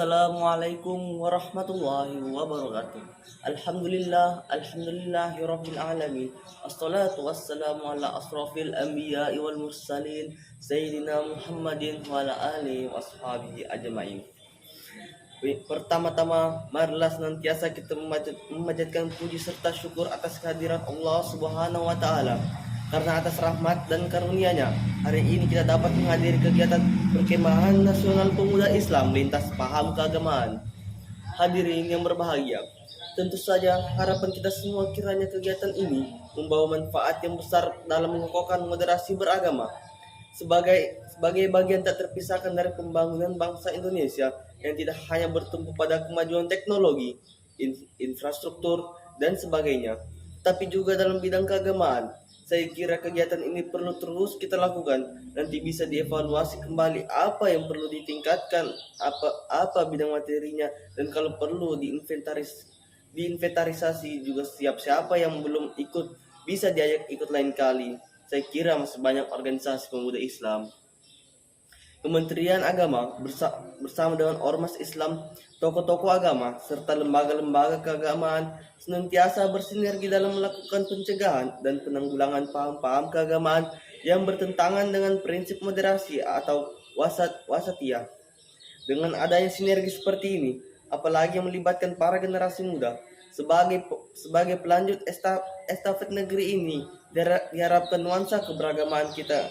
Assalamualaikum warahmatullahi wabarakatuh. Alhamdulillahirabbil alamin. Assalatu wassalamu ala asrofil anbiya'i wal mursalin sayyidina Muhammadin wa ala alihi washabihi ajmain. Pertama-tama, marilah senantiasa kita memanjatkan puji serta syukur atas kehadiran Allah Subhanahu wa taala. Karena atas rahmat dan karunia-Nya, hari ini kita dapat menghadiri kegiatan Perkemahan Nasional Pemuda Islam lintas paham keagamaan. Hadirin yang berbahagia, tentu saja harapan kita semua kiranya kegiatan ini membawa manfaat yang besar dalam mengokohkan moderasi beragama sebagai bagian tak terpisahkan dari pembangunan bangsa Indonesia yang tidak hanya bertumpu pada kemajuan teknologi, infrastruktur, dan sebagainya, tapi juga dalam bidang keagamaan. Saya kira kegiatan ini perlu terus kita lakukan. Nanti bisa dievaluasi kembali apa yang perlu ditingkatkan, apa bidang materinya, dan kalau perlu diinventarisasi juga siapa yang belum ikut bisa diajak ikut lain kali. Saya kira masih banyak organisasi pemuda Islam, Kementerian Agama bersama dengan ormas Islam, tokoh-tokoh agama, serta lembaga-lembaga keagamaan senantiasa bersinergi dalam melakukan pencegahan dan penanggulangan paham-paham keagamaan yang bertentangan dengan prinsip moderasi atau wasatiyah. Dengan adanya sinergi seperti ini, apalagi yang melibatkan para generasi muda, sebagai pelanjut estafet negeri ini, diharapkan nuansa keberagaman kita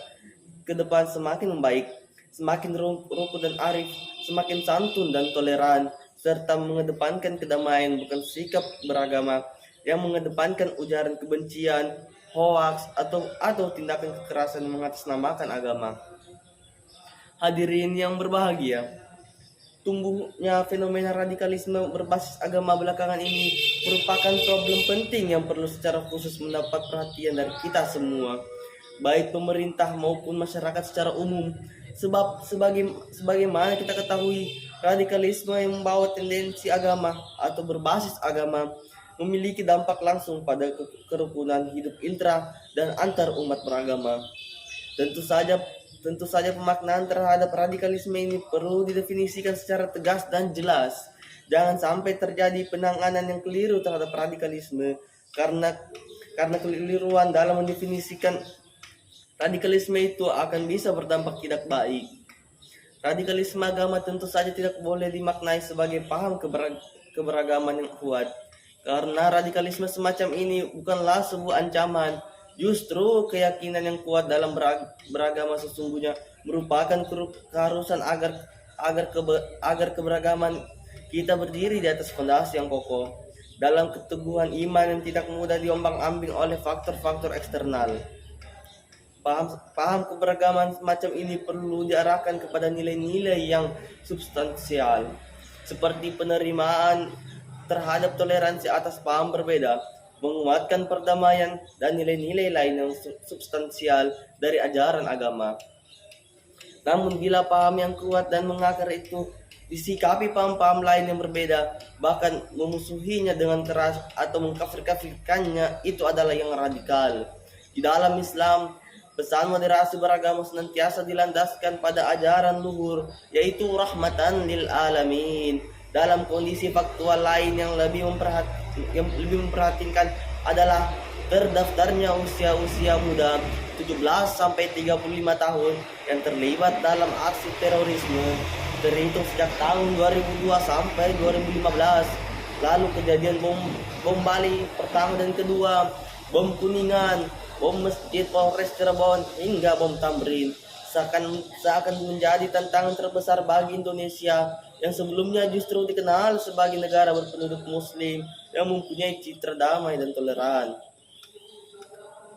ke depan semakin membaik, semakin rukun dan arif, semakin santun dan toleran, serta mengedepankan kedamaian, bukan sikap beragama yang mengedepankan ujaran kebencian, hoaks, atau tindakan kekerasan mengatasnamakan agama. Hadirin yang berbahagia, tumbuhnya fenomena radikalisme berbasis agama belakangan ini merupakan problem penting yang perlu secara khusus mendapat perhatian dari kita semua, baik pemerintah maupun masyarakat secara umum. Sebab sebagaimana kita ketahui, radikalisme yang membawa tendensi agama atau berbasis agama memiliki dampak langsung pada kerukunan hidup intra dan antar umat beragama. Tentu saja pemaknaan terhadap radikalisme ini perlu didefinisikan secara tegas dan jelas. Jangan sampai terjadi penanganan yang keliru terhadap radikalisme karena kekeliruan dalam mendefinisikan radikalisme itu akan bisa berdampak tidak baik. Radikalisme agama tentu saja tidak boleh dimaknai sebagai paham keberagaman yang kuat, karena radikalisme semacam ini bukanlah sebuah ancaman. Justru keyakinan yang kuat dalam beragama sesungguhnya merupakan keharusan agar keberagaman kita berdiri di atas fondasi yang kokoh dalam keteguhan iman yang tidak mudah diombang-ambing oleh faktor-faktor eksternal. Paham keberagaman semacam ini perlu diarahkan kepada nilai-nilai yang substansial, seperti penerimaan terhadap toleransi atas paham berbeda, menguatkan perdamaian, dan nilai-nilai lain yang substansial dari ajaran agama. Namun bila paham yang kuat dan mengakar itu disikapi paham-paham lain yang berbeda, bahkan memusuhinya dengan keras atau mengkafir-kafirkannya, itu adalah yang radikal. Di dalam Islam, pesan moderasi beragama senantiasa dilandaskan pada ajaran luhur, yaitu rahmatan lil alamin. Dalam kondisi faktual lain yang lebih memperhatikan adalah terdaftarnya usia muda 17 sampai 35 tahun yang terlibat dalam aksi terorisme terhitung sejak tahun 2002 sampai 2015. Lalu kejadian bom Bali pertama dan kedua, bom Kuningan, bom Masjid Polres Cirebon, hingga bom Tamrin seakan menjadi tantangan terbesar bagi Indonesia yang sebelumnya justru dikenal sebagai negara berpenduduk muslim yang mempunyai citra damai dan toleran.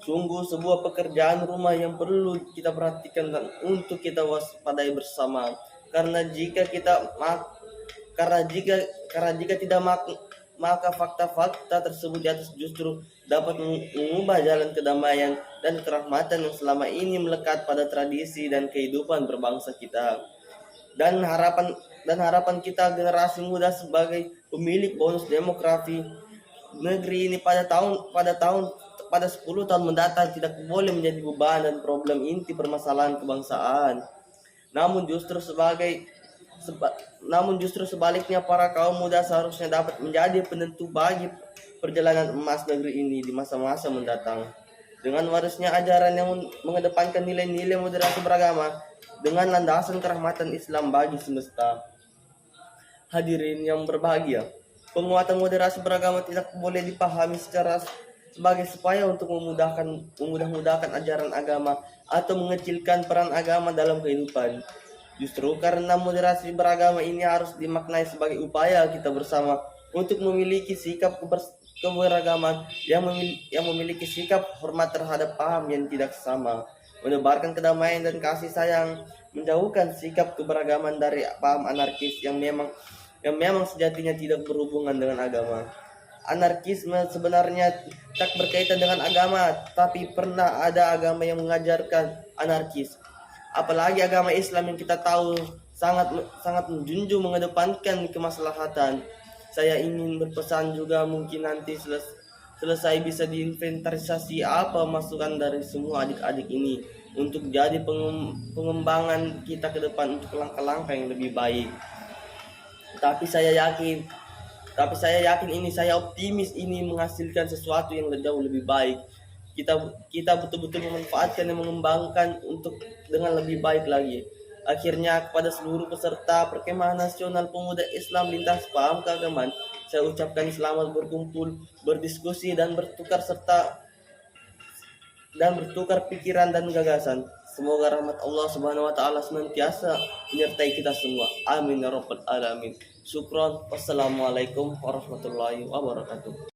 Sungguh sebuah pekerjaan rumah yang perlu kita perhatikan dan untuk kita waspadai bersama. Karena jika tidak maka fakta-fakta tersebut di atas justru dapat mengubah jalan kedamaian dan kerahmatan yang selama ini melekat pada tradisi dan kehidupan berbangsa kita. Dan harapan kita generasi muda sebagai pemilik bonus demografi negeri ini pada 10 tahun mendatang tidak boleh menjadi beban dan problem inti permasalahan kebangsaan, namun justru sebagai namun justru sebaliknya para kaum muda seharusnya dapat menjadi penentu bagi perjalanan emas negeri ini di masa-masa mendatang. Dengan warisnya ajaran yang mengedepankan nilai-nilai moderasi beragama dengan landasan kerahmatan Islam bagi semesta. Hadirin yang berbahagia, penguatan moderasi beragama tidak boleh dipahami secara sebagai supaya untuk memudah-mudahkan ajaran agama atau mengecilkan peran agama dalam kehidupan. Justru karena moderasi beragama ini harus dimaknai sebagai upaya kita bersama untuk memiliki sikap keberagaman yang memiliki sikap hormat terhadap paham yang tidak sama, menebarkan kedamaian dan kasih sayang, menjauhkan sikap keberagaman dari paham anarkis yang memang sejatinya tidak berhubungan dengan agama. Anarkisme sebenarnya tak berkaitan dengan agama, tapi pernah ada agama yang mengajarkan anarkis. Apalagi agama Islam yang kita tahu sangat menjunjung mengedepankan kemaslahatan. Saya ingin berpesan juga mungkin nanti selesai bisa diinventarisasi apa masukan dari semua adik-adik ini untuk jadi pengembangan kita ke depan untuk langkah-langkah yang lebih baik. Tapi saya optimis ini menghasilkan sesuatu yang jauh lebih baik. Kita betul-betul memanfaatkan dan mengembangkan untuk dengan lebih baik lagi. Akhirnya kepada seluruh peserta Perkemahan Nasional Pemuda Islam Lintas Paham Keagamaan, saya ucapkan selamat berkumpul, berdiskusi dan bertukar pikiran dan gagasan. Semoga rahmat Allah Subhanahu wa taala senantiasa menyertai kita semua. Amin ya rabbal alamin. Syukron. Wassalamualaikum warahmatullahi wabarakatuh.